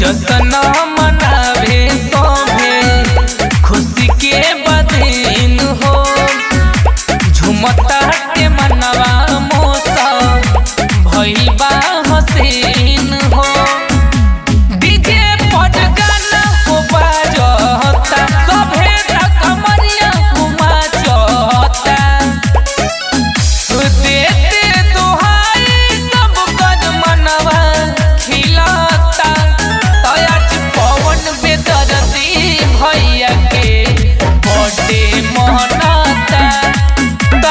जशन मनावे सोभे खुशी के बदीन हो। झुमता के मनवा मोसा भइल बा हसीन हो। डीजे पर गाना को बाजता सभे कमरिया घुमाचता। देते दुहाई सब कर मनवा खिलाता। आज पवन बेदर्दी भैया के बर्थडे मनाता।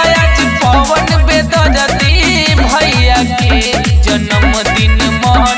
आज पवन बेदर्दी भैया के जन्मदिन मनाता।